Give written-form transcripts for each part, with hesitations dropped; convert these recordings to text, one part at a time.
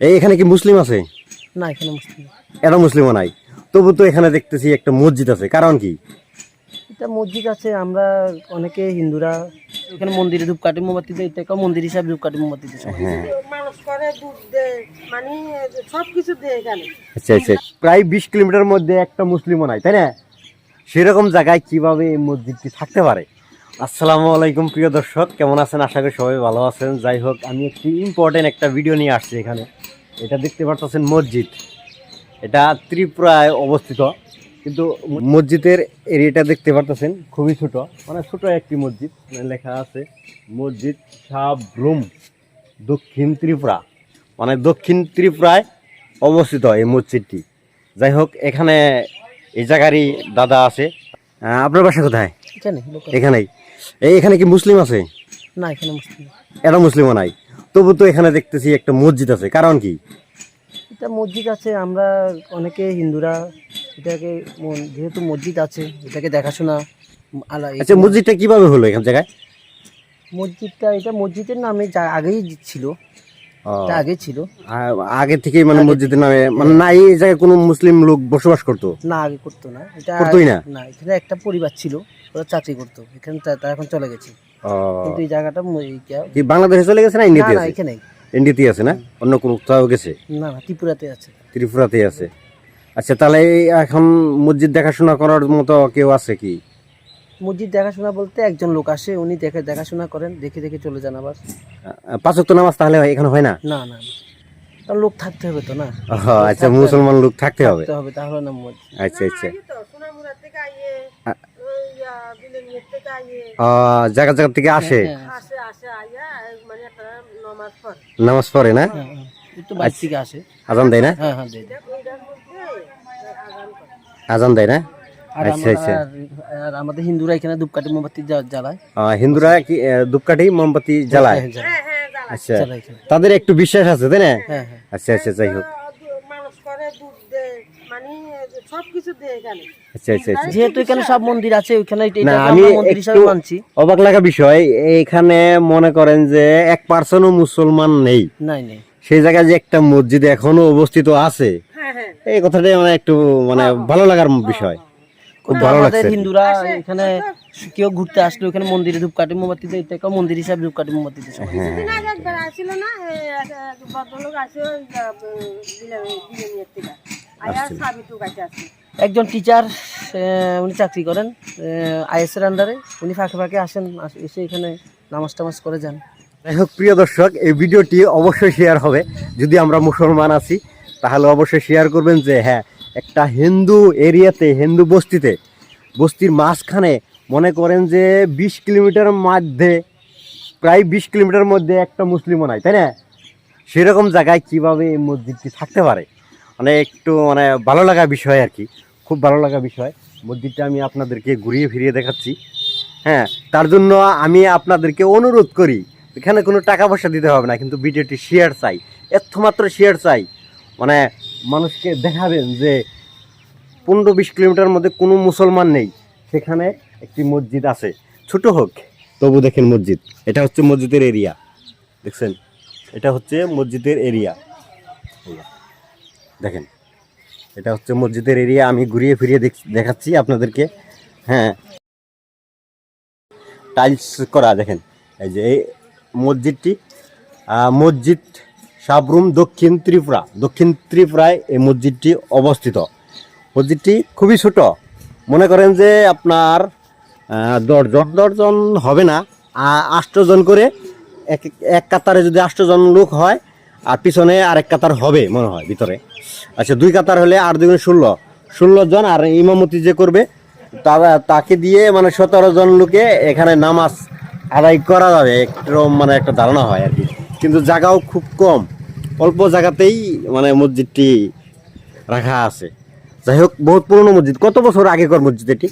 এখানে কি মুসলিম আছে? না, এখানে মুসলিম এটা মুসলিমও নাই, তবু তো এখানে দেখতেছি একটা মসজিদ আছে, কারণ কি? এটা মসজিদ আছে। আমরা অনেকে হিন্দুরা এখানে মন্দিরে ধূপকাঠি মোমবাতি দেয়, এটাকেও মন্দির হিসাবে ধূপকাঠি মোমবাতি দেয়। হ্যাঁ, মানুষ করে দুধ দেয়, মানে সবকিছু দেয় এখানে। আচ্ছা আচ্ছা, প্রায় 20 কিলোমিটার মধ্যে একটা মুসলিমও নাই, তাই না? সেরকম জায়গায় কিভাবে এই মসজিদটি থাকতে পারে? আসসালামু আলাইকুম প্রিয় দর্শক, কেমন আছেন? আশা করি সবাই ভালো আছেন। যাই হোক, আমি একটি ইম্পর্টেন্ট একটা ভিডিও নিয়ে আসছি এখানে। এটা দেখতে পাচ্ছেন মসজিদ, এটা ত্রিপুরায় অবস্থিত, কিন্তু মসজিদের এরিয়াটা দেখতে পাচ্ছেন খুবই ছোট, মানে ছোট একটি মসজিদ। লেখা আছে মসজিদ সাবরুম দক্ষিণ ত্রিপুরা, মানে দক্ষিণ ত্রিপুরায় অবস্থিত এই মসজিদটি। যাই হোক, এখানে এই জায়গারই দাদা আছে। আপনার বাসা কোথায়? এখানে এখানেই। এখানে কি মুসলিম আছে? না, এখানে মুসলিম এটা মুসলিমও নাই, তবু তো এখানে দেখতেছি একটা মসজিদ আছে, কারণ কি? এটা মসজিদ আছে। আমরা অনেকে হিন্দুরা এটাকে যেহেতু মসজিদ আছে এটাকে দেখাশোনা আচ্ছা, মসজিদটা কিভাবে হলো এখান জায়গায়? মসজিদটা এটা মসজিদের নামে আগেই ছিল, এটা আগে ছিল। আগে থেকেই মানে মসজিদের নামে, মানে না এই জায়গায় কোনো মুসলিম লোক বসবাস করতো না, আগে করতো না, এটা করতোই না। না, এখানে একটা পরিবার ছিল, ওরা চাকরি করতো এখানে, তারা এখন চলে গেছে। কিন্তু এই জায়গাটা কি বাংলাদেশে চলে গেছে না ইন্ডিয়াতে না, আছে? এখানে ইন্ডিয়াতে আছে না, অন্য কোনো কোথাও গেছে? না, ত্রিপুরাতে আছে। ত্রিপুরাতে আছে। আচ্ছা, তাহলে এখন মসজিদ দেখাশোনা করার মতো কেউ আছে কি? মসজিদ দেখাশোনা বলতে একজন লোক আসে, উনি দেখাশোনা করেন, দেখে দেখে চলে যান আবার। 5 ওয়াক্ত নামাজ তাহলে এখানে হয় না? না না, তার লোক থাকতে হবে তো না। আচ্ছা, মুসলমান লোক থাকতে হবে, তাহলে না মসজিদ। আচ্ছা আচ্ছা। সোনামুড়া থেকে আইয়ে, বিলেনিয়া থেকে আইয়ে, জায়গা জায়গা থেকে আসে, আসে আসে আইয়া মানে একটা নমাজ পড়ে। নামাজ পড়ে না? একটু বাইরে থেকে আসে, আজান দেয় না? হ্যাঁ হ্যাঁ, দেয়। ওইটার মধ্যে আজান করে। আজান দেয় না? আর আচ্ছা আচ্ছা। আর আমাদের হিন্দুরা এখানে ধূপকাঠি মোমবাতি জ্বালায়। হিন্দুরা কি ধূপকাঠি মোমবাতি জ্বালায়? হ্যাঁ, জ্বালায়। হ্যাঁ হ্যাঁ, জ্বালায়। আচ্ছা, জ্বালায় এখানে। তাদের একটু বিশ্বাস আছে, তাই না? হ্যাঁ হ্যাঁ। আচ্ছা আচ্ছা, যাই হোক। মানুষ করে দুধ দেয়, মানে সবকিছু দেয় এখানে। আচ্ছা আচ্ছা আচ্ছা। যেহেতু এখানে সব মন্দির আছে, ওইখানে না, এটাকে আমি আমরা মন্দির হিসাবে একটু মানছি। অবাক লাগা বিষয়, এখানে মনে করেন যে 1% মুসলমান নেই, নাই নাই। সেই জায়গায় যে একটা মসজিদ এখনো অবস্থিত আছে, হ্যাঁ হ্যাঁ, এই কথাটাই মানে একটু মানে ভালো লাগার বিষয়, খুব ভালো আমাদের লাগছে। হিন্দুরা এখানে কেউ ঘুরতে আসলে ওখানে মন্দিরে ধূপকাঠি মোমবাতি দেয়, এটাকেও মন্দির হিসাবে ধূপকাঠি মোমবাতি দেয়। কিছুদিন আগে একবার আসছিল না, এক ভদ্রলোক আসে ওই বিলেনিয়া থেকে আইয়া সাবি টুকাইতে আসছে। একজন টিচার, উনি চাকরি করেন আইএসের আন্ডারে, উনি ফাঁকে ফাঁকে আসেন, এসে এখানে নামাজ টামাজ করে যান। যাই হোক প্রিয় দর্শক, এই ভিডিওটি অবশ্যই শেয়ার হবে। যদি আমরা মুসলমান আছি তাহলে অবশ্যই শেয়ার করবেন যে হ্যাঁ, একটা হিন্দু এরিয়াতে, হিন্দু বস্তির মাঝখানে মনে করেন যে 20 কিলোমিটার মধ্যে, প্রায় 20 কিলোমিটার মধ্যে একটা মুসলিমও নাই, তাই না? সেরকম জায়গায় কিভাবে এই মসজিদটি থাকতে পারে, মানে একটু মানে ভালো লাগা বিষয় আর কি, খুব ভালো লাগা বিষয়। মসজিদটা আমি আপনাদেরকে ঘুরিয়ে ফিরিয়ে দেখাচ্ছি। হ্যাঁ, তার জন্য আমি আপনাদেরকে অনুরোধ করি, এখানে কোনো টাকা পয়সা দিতে হবে না, কিন্তু ভিডিওটি শেয়ার চাই, এতমাত্র শেয়ার চাই। মানে মানুষকে দেখাবেন যে 15-20 কিলোমিটার মধ্যে কোনো মুসলমান নেই, সেখানে একটি মসজিদ আছে, ছোট হোক তবু দেখেন মসজিদ। এটা হচ্ছে মসজিদের এরিয়া, দেখছেন? এটা হচ্ছে মসজিদের এরিয়া, দেখেন এটা হচ্ছে মসজিদের এরিয়া। আমি ঘুরিয়ে ফিরিয়ে দেখাচ্ছি আপনাদেরকে। হ্যাঁ, টাইলস করা, দেখেন এই যে এই মসজিদটি, মসজিদ সাবরুম দক্ষিণ ত্রিপুরায় এই মসজিদটি অবস্থিত। মসজিদটি খুবই ছোট, মনে করেন যে আপনার 10 জন হবে না, 8 জন করে, এক কাতারে যদি 8 জন লোক হয়, আর পিছনে আরেক কাতার হবে মনে হয় ভিতরে। আচ্ছা, 2 কাতার হলে আর 2 16 জন, আর ইমামতি যে করবে তাকে দিয়ে মানে 17 জন লোকে এখানে নামাজ আদায় করা যাবে, একটু মানে একটা ধারণা হয় আর কি। কিন্তু জায়গাও খুব কম, অল্প জায়গাতেই মানে মসজিদটি রাখা আছে। যাই হোক, বহুত পুরনো মসজিদ। কত বছর আগেকার মসজিদ এটি?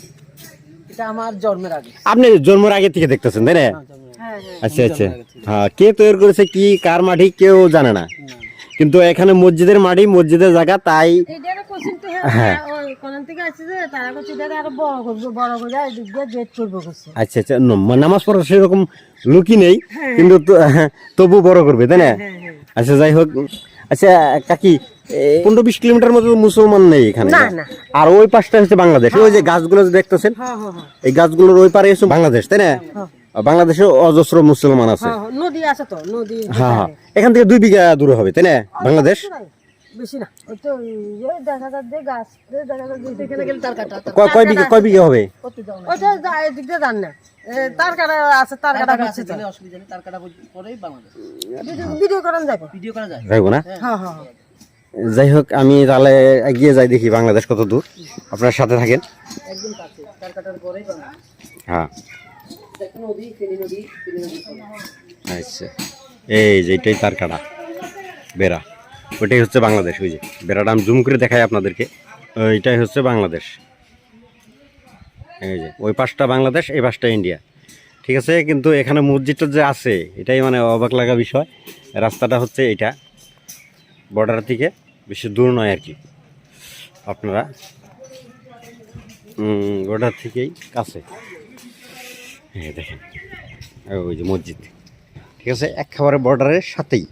এটা আমার জন্মের আগে। আপনি জন্মের আগে থেকে দেখতেছেন, তাই না? হ্যাঁ হ্যাঁ, আচ্ছা আচ্ছা। হ্যাঁ, কে তৈরি করেছে, কি কার মাটি কেউ জানে না, কিন্তু এখানে মসজিদের মাটি, মসজিদের জায়গা, তাই এইটারে কোচিং তো হ্যাঁ। হ্যাঁ ওই কোন থেকে আসছে যে তারা কোচিং এটা আরো বড় করবে, বড় করে এদিক দিয়ে গেট করবে করছে। আচ্ছা আচ্ছা। নামাজ পড়ার সেরকম লোকই নেই, কিন্তু তবু বড় করবে, তাই না? আচ্ছা, যাই হোক, আচ্ছা কাকি 15-20 কিলোমিটার মতো মুসলমান নেই এখানে না, না। আর ওই পাশটা হচ্ছে বাংলাদেশ ওই যে গাছগুলো যে দেখতেছেন হ্যাঁ হ্যাঁ হ্যাঁ এই গাছগুলোর ওই পারে হচ্ছে বাংলাদেশ তাই না আর বাংলাদেশে অজস্র মুসলমান আছে হ্যাঁ, নদী আছে তো নদী হ্যাঁ হ্যাঁ এখান থেকে 2 বিঘা দূরে হবে তাই না বাংলাদেশ বেশি না ওই তো ইয়ে দেখা যাচ্ছে গাছ দেখা যাচ্ছে এখানে গেলে তার কাটা কয় বিঘা হবে ওই তো এদিক দিয়ে যান না তার কাটা আছে তার কাটা হচ্ছে তো অসুবিধা নেই, তার কাটা পরেই বাংলাদেশ ভিডিও করেন যাবো ভিডিও করা যায়। যাইবো না হ্যাঁ হ্যাঁ যাই হোক আমি তাহলে এগিয়ে যাই দেখি বাংলাদেশ কত দূর আপনার সাথে থাকেন একদম কাছে, তার কাটার পরেই বাংলাদেশ। হ্যাঁ একটা নদী, ফেনী নদী, ফেনী নদী। আচ্ছা এই যে এটাই তার কাটা বেড়া ওইটাই হচ্ছে বাংলাদেশ ওই যে বেড়াটা আমি জুম করে দেখাই আপনাদেরকে এইটাই হচ্ছে বাংলাদেশ এই যে ওই পাশটা বাংলাদেশ এই পাশটা ইন্ডিয়া ঠিক আছে কিন্তু এখানে মসজিদটা যে আছে এটাই মানে অবাক লাগা বিষয় রাস্তাটা হচ্ছে এটা বর্ডার থেকে বেশি দূর নয় আর কি আপনারা বর্ডার থেকেই কাছে এই দেখেন ওই যে মসজিদ ঠিক আছে একেবারে বর্ডারের সাথেই